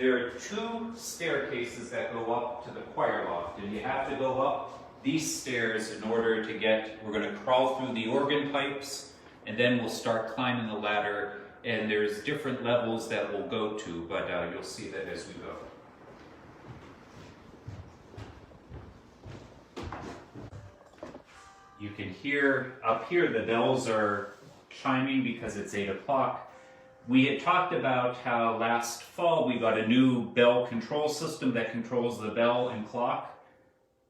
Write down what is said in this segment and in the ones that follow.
There are two staircases that go up to the choir loft, and you have to go up these stairs in order to get, we're going to crawl through the organ pipes, and then we'll start climbing the ladder, and there's different levels that we'll go to, but you'll see that as we go. You can hear, up here the bells are chiming because it's 8 o'clock. We had talked about how last fall we got a new bell control system that controls the bell and clock.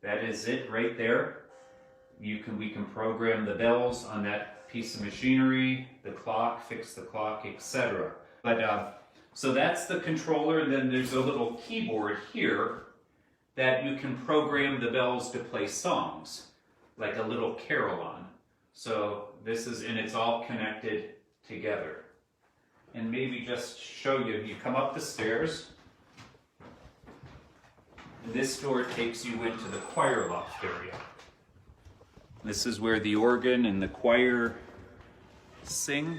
That is it right there. We can program the bells on that piece of machinery, the clock, fix the clock, etc. But so that's the controller. Then there's a little keyboard here that you can program the bells to play songs, like a little carol on. So this is, and it's all connected together. And maybe just show you, you come up the stairs, and this door takes you into the choir loft area. This is where the organ and the choir sing.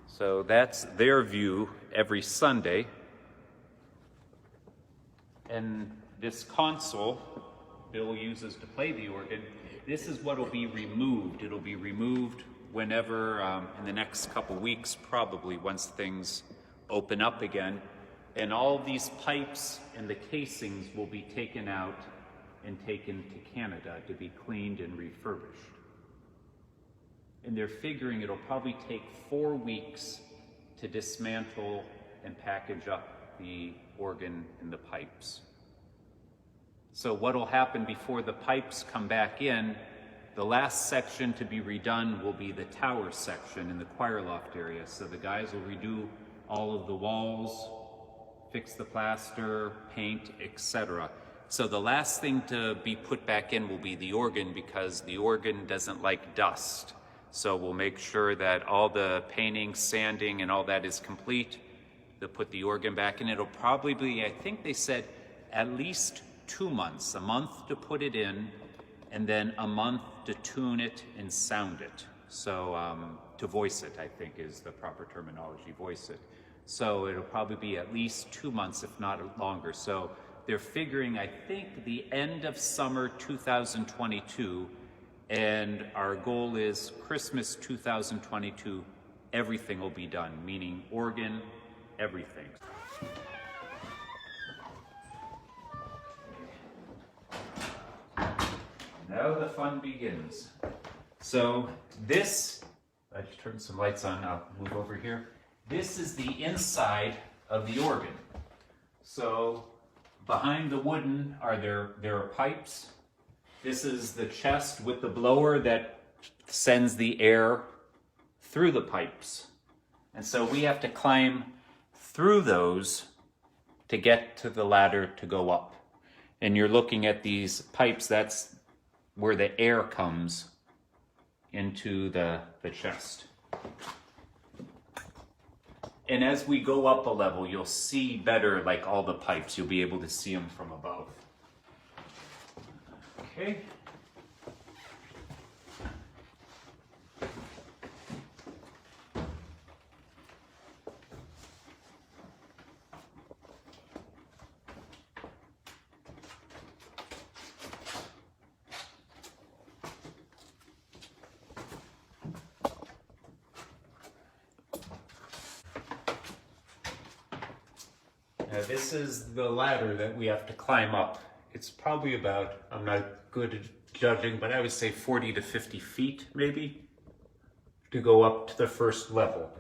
So that's their view every Sunday. And this console Bill uses to play the organ, this is what will be removed. It'll be removed whenever, in the next couple weeks, probably, once things open up again. And all these pipes and the casings will be taken out and taken to Canada to be cleaned and refurbished. And they're figuring it'll probably take 4 weeks to dismantle and package up the organ and the pipes. So what will happen before the pipes come back in, the last section to be redone will be the tower section in the choir loft area. So the guys will redo all of the walls, fix the plaster, paint, etc. So the last thing to be put back in will be the organ, because the organ doesn't like dust. So we'll make sure that all the painting, sanding, and all that is complete. They'll put the organ back in. It'll probably be, I think they said, at least 2 months, a month to put it in, and then a month to tune it and sound it. So to voice it, I think is the proper terminology, voice it. So it'll probably be at least 2 months, if not longer. So they're figuring, I think, the end of summer 2022, and our goal is Christmas 2022, everything will be done, meaning organ, everything. Now the fun begins. So this, I just turned some lights on, I'll move over here. This is the inside of the organ. So behind the wooden there are pipes. This is the chest with the blower that sends the air through the pipes. And so we have to climb through those to get to the ladder to go up. And you're looking at these pipes, that's where the air comes into the chest. And as we go up a level, you'll see better, like all the pipes, you'll be able to see them from above. Okay. Now this is the ladder that we have to climb up. It's probably about, I'm not good at judging, but I would say 40 to 50 feet maybe to go up to the first level.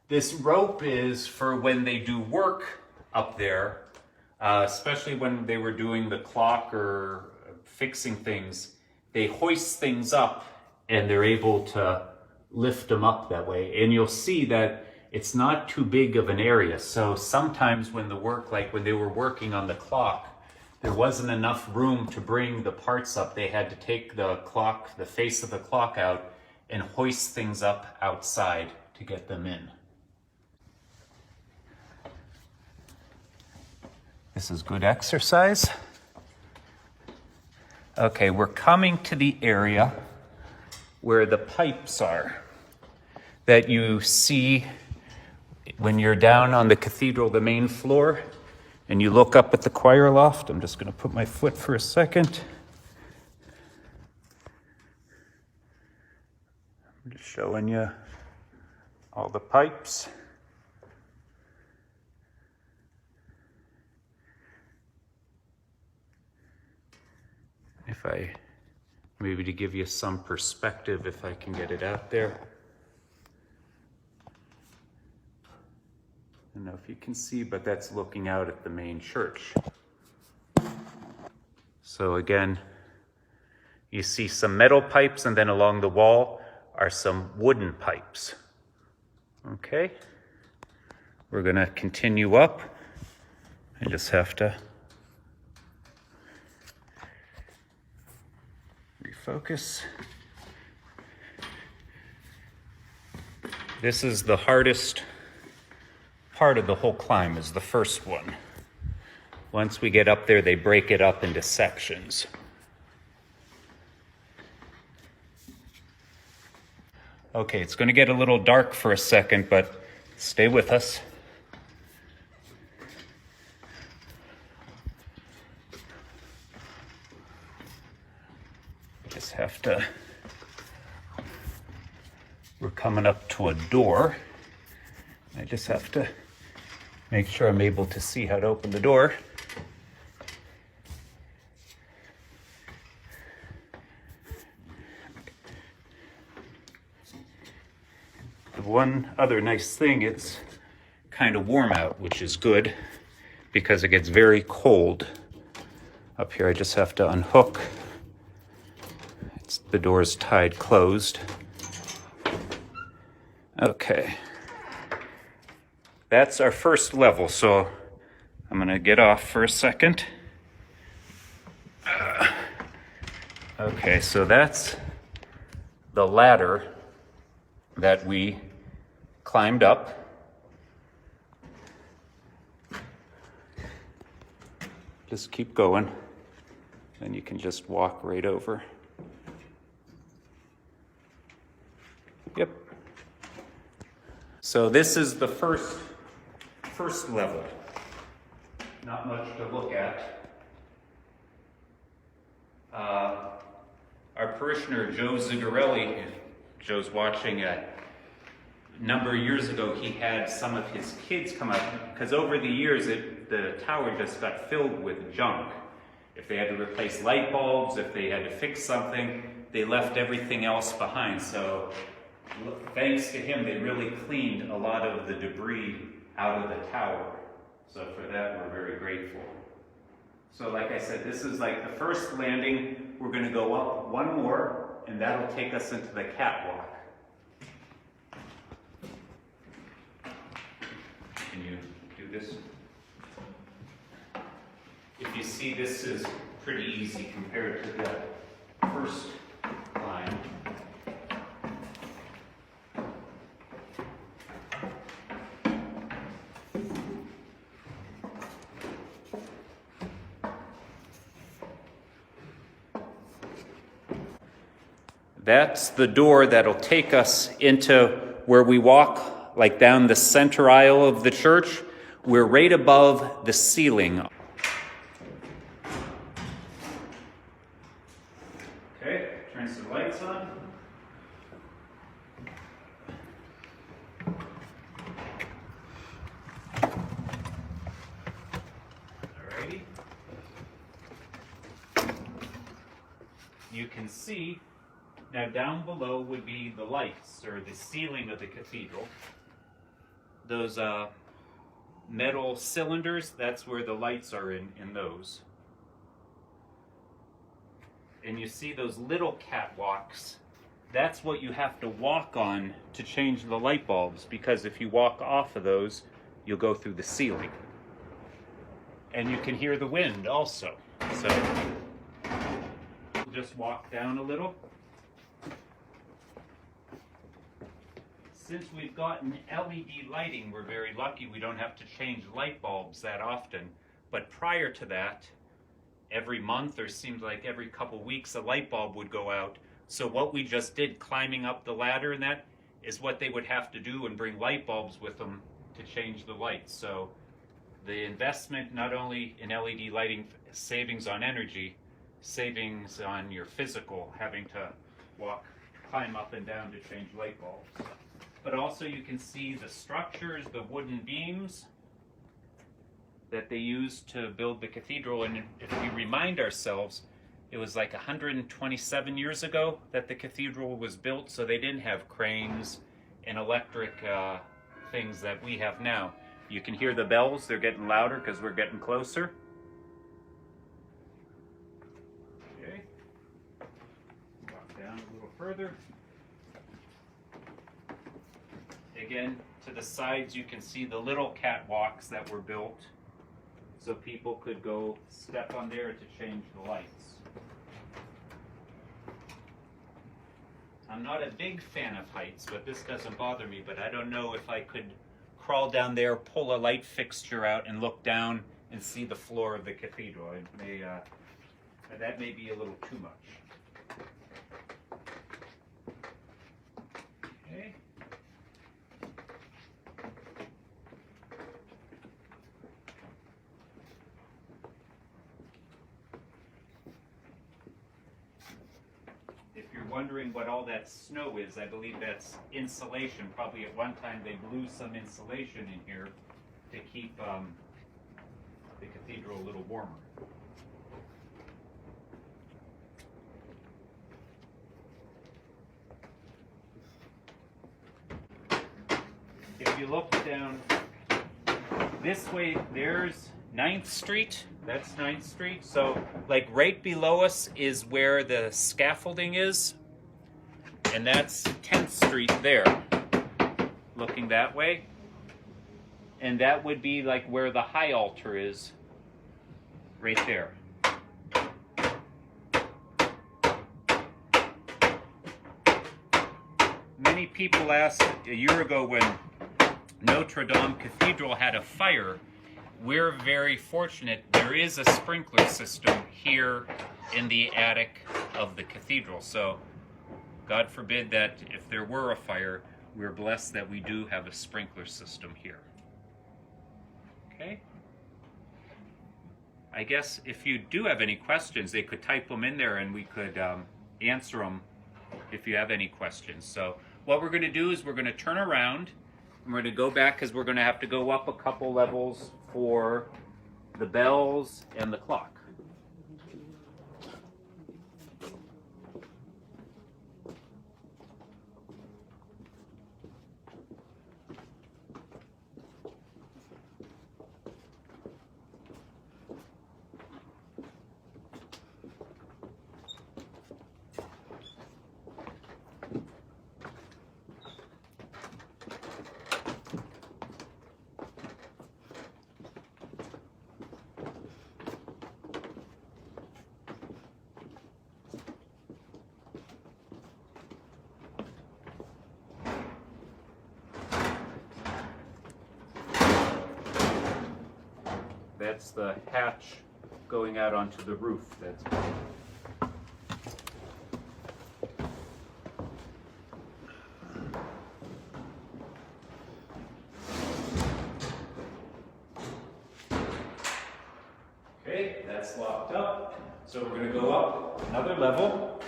This rope is for when they do work up there, especially when they were doing the clock or fixing things. They hoist things up and they're able to lift them up that way. And you'll see that it's not too big of an area. So sometimes when the work, like when they were working on the clock, there wasn't enough room to bring the parts up. They had to take the clock, the face of the clock out, and hoist things up outside to get them in. This is good exercise. Okay, we're coming to the area where the pipes are. that you see when you're down on the cathedral, the main floor, and you look up at the choir loft. I'm just going to put my foot for a second. I'm just showing you all the pipes. If I, maybe to give you some perspective, if I can get it out there. I don't know if you can see, but that's looking out at the main church. So again, you see some metal pipes, and then along the wall are some wooden pipes. Okay, we're gonna continue up. I just have to refocus. This is the hardest part of the whole climb, is the first one. Once we get up there, they break it up into sections. Okay, it's going to get a little dark for a second, but stay with us. Just have to, we're coming up to a door. I just have to make sure I'm able to see how to open the door. The one other nice thing, it's kind of warm out, which is good because it gets very cold. Up here I just have to unhook. The door's tied closed. Okay. That's our first level, so I'm gonna get off for a second. Okay, so that's the ladder that we climbed up. Just keep going, then you can just walk right over. Yep. So this is the first level. Not much to look at. Our parishioner, Joe Zigarelli, Joe's watching, a number of years ago, he had some of his kids come up, because over the years, the tower just got filled with junk. If they had to replace light bulbs, if they had to fix something, they left everything else behind. So thanks to him, they really cleaned a lot of the debris out of the tower. So for that, we're very grateful. So like I said, this is like the first landing. We're going to go up one more, and that'll take us into the catwalk. Can you do this? If you see, this is pretty easy compared to the first climb. That's the door that'll take us into where we walk, like down the center aisle of the church. We're right above the ceiling. Okay, turn some lights on. Alrighty. You can see now down below would be the lights, or the ceiling of the cathedral. Those metal cylinders, that's where the lights are in those. And you see those little catwalks, that's what you have to walk on to change the light bulbs, because if you walk off of those, you'll go through the ceiling. And you can hear the wind also. So we'll just walk down a little. Since we've gotten LED lighting, we're very lucky we don't have to change light bulbs that often. But prior to that, every month or seems like every couple weeks, a light bulb would go out. So what we just did climbing up the ladder and that, is what they would have to do and bring light bulbs with them to change the lights. So the investment not only in LED lighting, savings on energy, savings on your physical, having to climb up and down to change light bulbs. But also you can see the structures, the wooden beams that they used to build the cathedral. And if we remind ourselves, it was like 127 years ago that the cathedral was built, so they didn't have cranes and electric things that we have now. You can hear the bells, they're getting louder because we're getting closer. Okay, walk down a little further. Again, to the sides you can see the little catwalks that were built so people could go step on there to change the lights. I'm not a big fan of heights, but this doesn't bother me, but I don't know if I could crawl down there, pull a light fixture out, and look down and see the floor of the cathedral. It may, that may be a little too much. Okay. If you're wondering what all that snow is, I believe that's insulation. Probably at one time they blew some insulation in here to keep the cathedral a little warmer. If you look down this way, there's 9th Street. That's 9th Street. So like right below us is where the scaffolding is. And that's 10th Street there, looking that way. And that would be like where the high altar is, right there. Many people asked a year ago when Notre Dame Cathedral had a fire. We're very fortunate. There is a sprinkler system here in the attic of the cathedral. So God forbid that if there were a fire, we're blessed that we do have a sprinkler system here. Okay? I guess if you do have any questions, they could type them in there and we could answer them if you have any questions. So what we're going to do is we're going to turn around and we're going to go back because we're going to have to go up a couple levels for the bells and the clock. That's the hatch going out onto the roof. That's okay, that's locked up. So we're going to go up another level.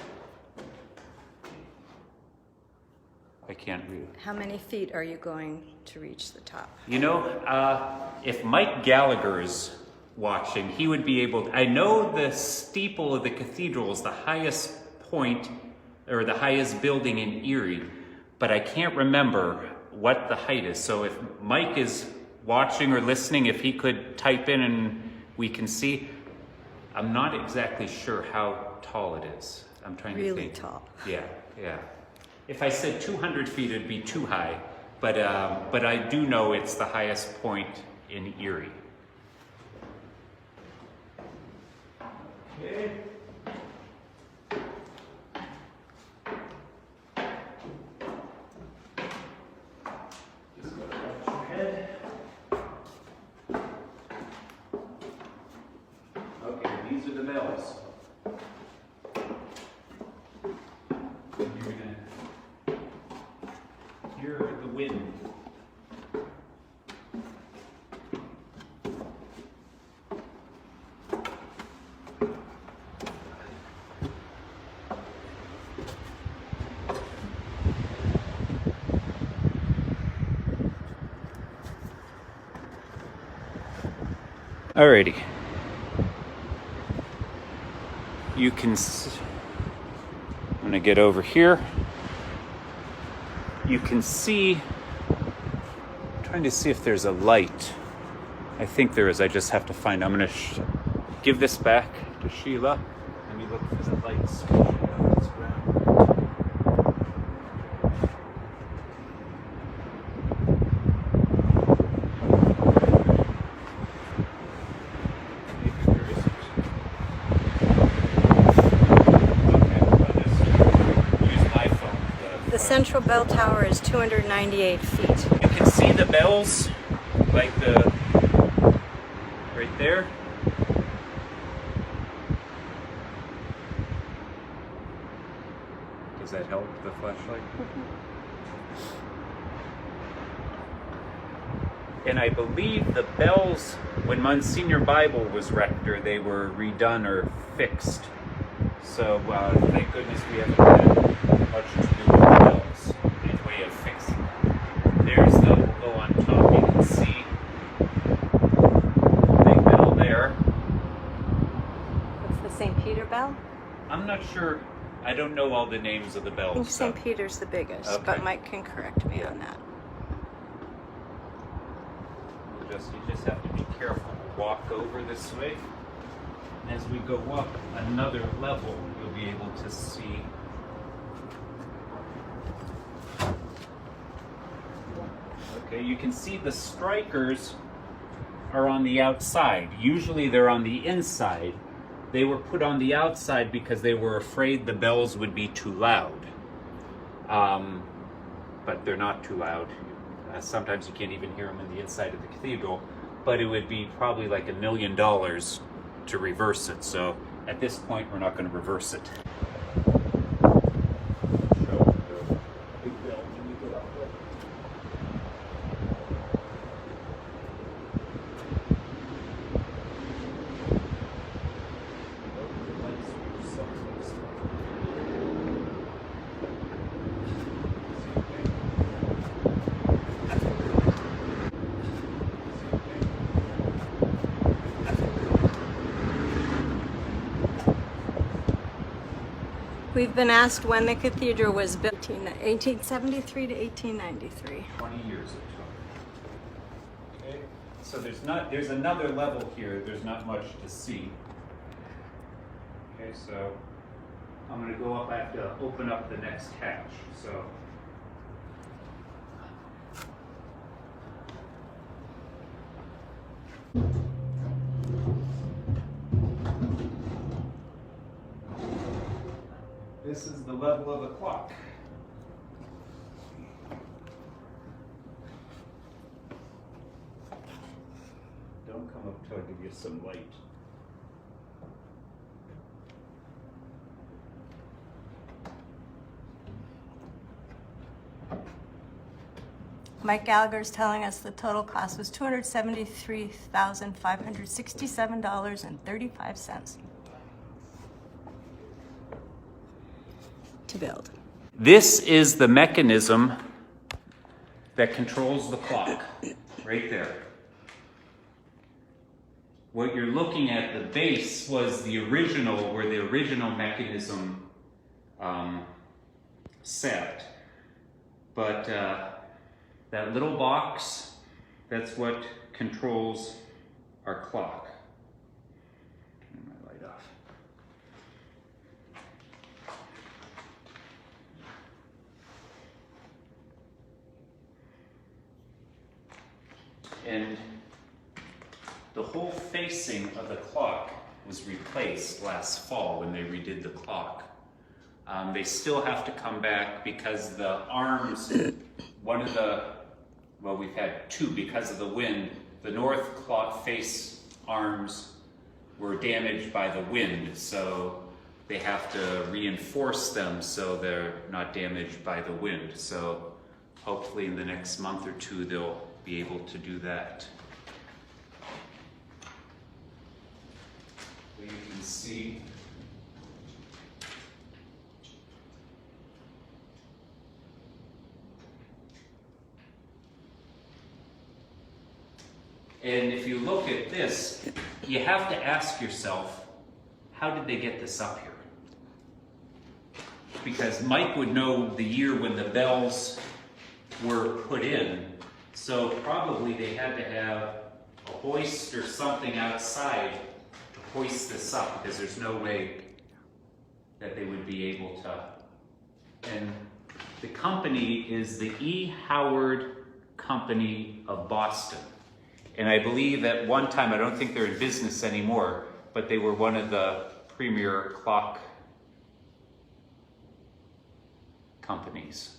I can't read it. How many feet are you going to reach the top? You know, if Mike Gallagher is watching, he would be able to, I know the steeple of the cathedral is the highest point, or the highest building in Erie, but I can't remember what the height is. So if Mike is watching or listening, if he could type in and we can see, I'm not exactly sure how tall it is. I'm trying to think. Really tall. Yeah, yeah. If I said 200 feet, it'd be too high. But I do know it's the highest point in Erie. Okay. Just go touch your head. Okay, these are the bells. You're gonna Alrighty. You can, I'm gonna get over here. You can see, I'm trying to see if there's a light. I think there is, I just have to find, I'm gonna give this back to Sheila. Let me look for the lights. The central bell tower is 298 feet. You can see the bells, like the, right there. Does that help, the flashlight? And I believe the bells, when Monsignor Bible was rector, they were redone or fixed. So, thank goodness we haven't had much to do with the bells in way of fixing them. There's the, we'll go on top, you can see the big bell there. What's the St. Peter bell? I'm not sure, I don't know all the names of the bells. I think St. Peter's the biggest, Okay. but Mike can correct me on that. You just have to be careful. Walk over this way. As we go up another level, you'll be able to see. Okay, you can see the strikers are on the outside. Usually they're on the inside. They were put on the outside because they were afraid the bells would be too loud. But they're not too loud. Sometimes you can't even hear them in the inside of the cathedral, but it would be probably like $1 million to reverse it. So at this point, we're not going to reverse it. We've been asked when the cathedral was built, 1873 to 1893. 20 years it took. Okay, so there's another level here. There's not much to see. Okay, so I'm going to go up. I have to open up the next hatch. So. This is the level of the clock. Don't come up till I give you some light. Mike Gallagher's telling us the total cost was $273,567.35 to build. This is the mechanism that controls the clock, right there. What you're looking at, the base, was the original, where the original mechanism sat. But that little box, that's what controls our clock. Turn my light off. And the whole facing of the clock was replaced last fall when they redid the clock. They still have to come back because the arms, we've had two because of the wind. The north clock face arms were damaged by the wind, so they have to reinforce them so they're not damaged by the wind. So hopefully in the next month or two they'll be able to do that. So you can see And if you look at this, you have to ask yourself, how did they get this up here? Because Mike would know the year when the bells were put in, so probably they had to have a hoist or something outside to hoist this up, because there's no way that they would be able to. And the company is the E. Howard Company of Boston. And I believe at one time, I don't think they're in business anymore, but they were one of the premier clock companies.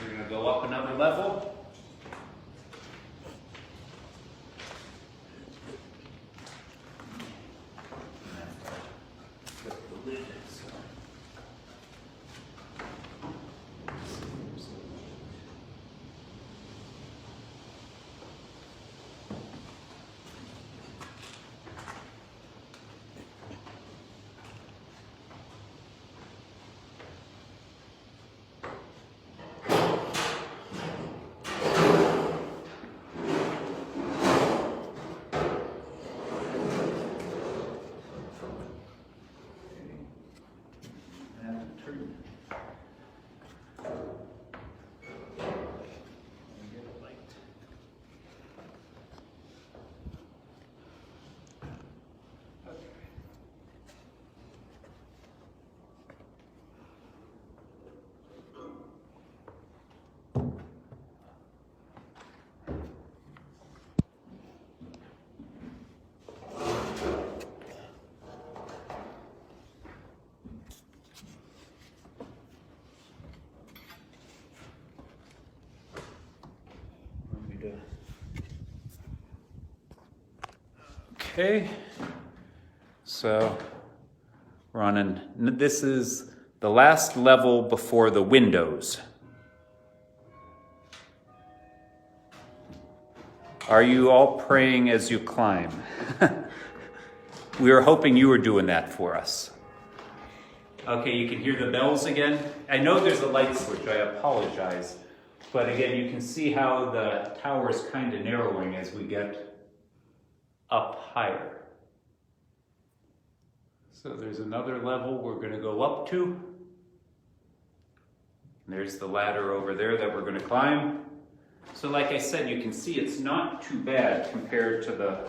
We're going to go up another level. Okay, so we're on this is the last level before the windows. Are you all praying as you climb? We were hoping you were doing that for us. Okay, you can hear the bells again. I know there's a light switch, I apologize. But again, you can see how the tower is kind of narrowing as we get up higher. So there's another level we're going to go up to. And there's the ladder over there that we're going to climb. So like I said, you can see it's not too bad compared to the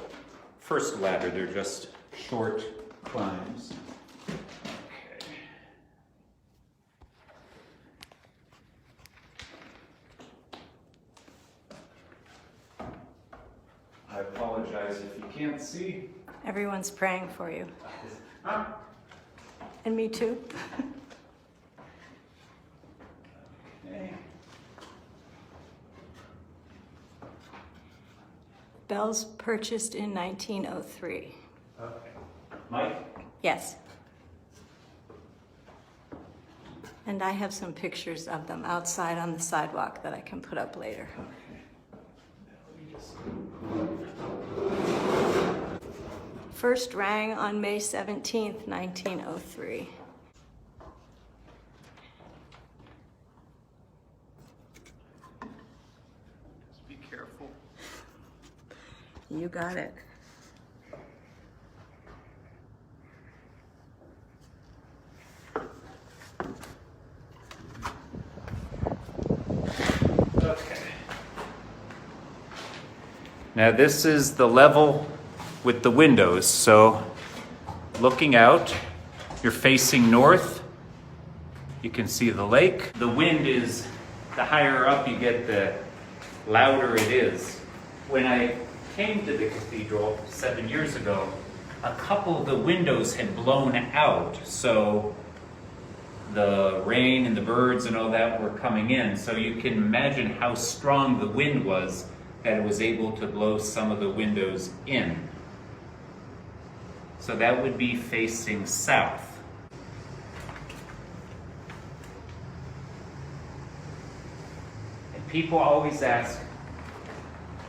first ladder. They're just short climbs. Okay. I apologize if you can't see. Everyone's praying for you. Huh? And me too. Okay. Bells purchased in 1903. Okay. Mike? Yes. And I have some pictures of them outside on the sidewalk that I can put up later. First rang on May 17th, 1903. Just be careful. You got it. Okay. Now this is the level with the windows. So looking out, you're facing north. You can see the lake. The wind is, the higher up you get, the louder it is. When I came to the cathedral 7 years ago, a couple of the windows had blown out. So the rain and the birds and all that were coming in. So you can imagine how strong the wind was that it was able to blow some of the windows in. So that would be facing south. And people always ask,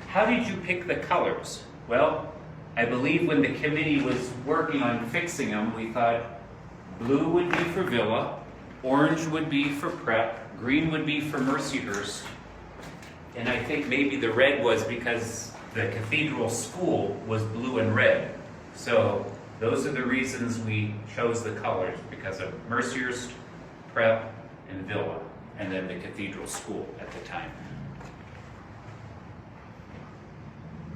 How did you pick the colors? Well, I believe when the committee was working on fixing them, we thought blue would be for Villa, orange would be for Prep, green would be for Mercyhurst, and I think maybe the red was because the Cathedral School was blue and red. So those are the reasons we chose the colors, because of Mercyhurst, Prep, and Villa, and then the Cathedral School at the time.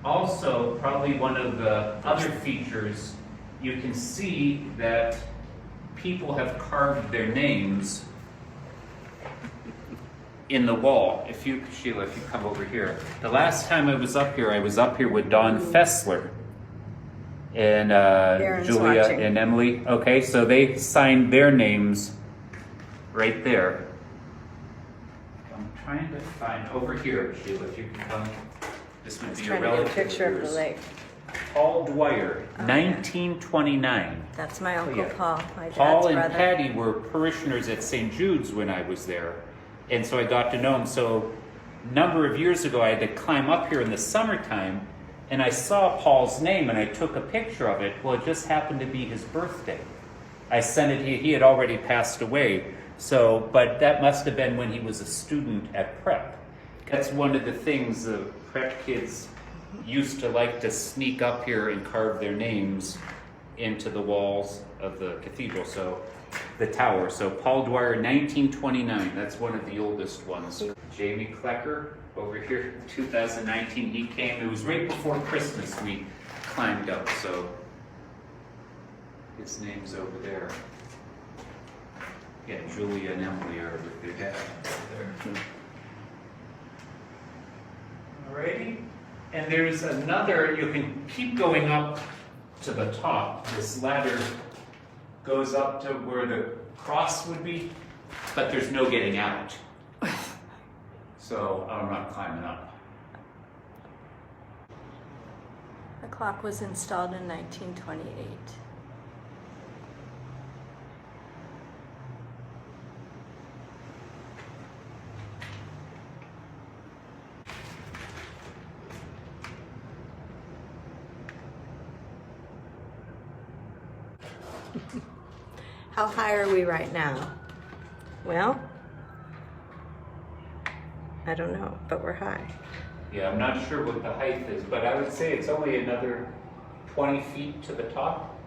Also, probably one of the other features, you can see that people have carved their names in the wall. If you, Sheila, if you come over here. The last time I was up here with Dawn Fessler and Julia watching. and Emily. Okay, so they signed their names right there. I'm trying to find over here, Sheila, if you can come. This would be a Trying to get a relative picture of the yours. lake. Paul Dwyer, 1929. That's my Uncle Yeah. Paul, my dad's Paul and brother. Patty were parishioners at St. Jude's when I was there. And so I got to know him. So a number of years ago, I had to climb up here in the summertime, and I saw Paul's name, and I took a picture of it. Well, it just happened to be his birthday. I sent it, he had already passed away. So, but that must have been when he was a student at Prep. That's one of the things the Prep kids used to like to sneak up here and carve their names into the walls of the cathedral, so the tower. So Paul Dwyer, 1929, that's one of the oldest ones. Jamie Klecker, over here, 2019, he came, it was right before Christmas we climbed up, so his name's over there. Yeah, Julia and Emily are with their dad over there. Alrighty, and there's another, you can keep going up to the top. This ladder goes up to where the cross would be, but there's no getting out. So I'm not climbing up. The clock was installed in 1928. How high are we right now? Well, I don't know, but we're high. Yeah, I'm not sure what the height is, but I would say it's only another 20 feet to the top.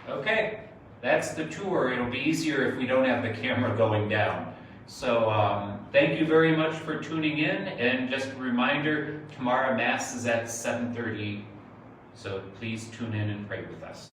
Okay, that's the tour. It'll be easier if we don't have the camera going down. So thank you very much for tuning in, and just a reminder, tomorrow Mass is at 7:30, so please tune in and pray with us.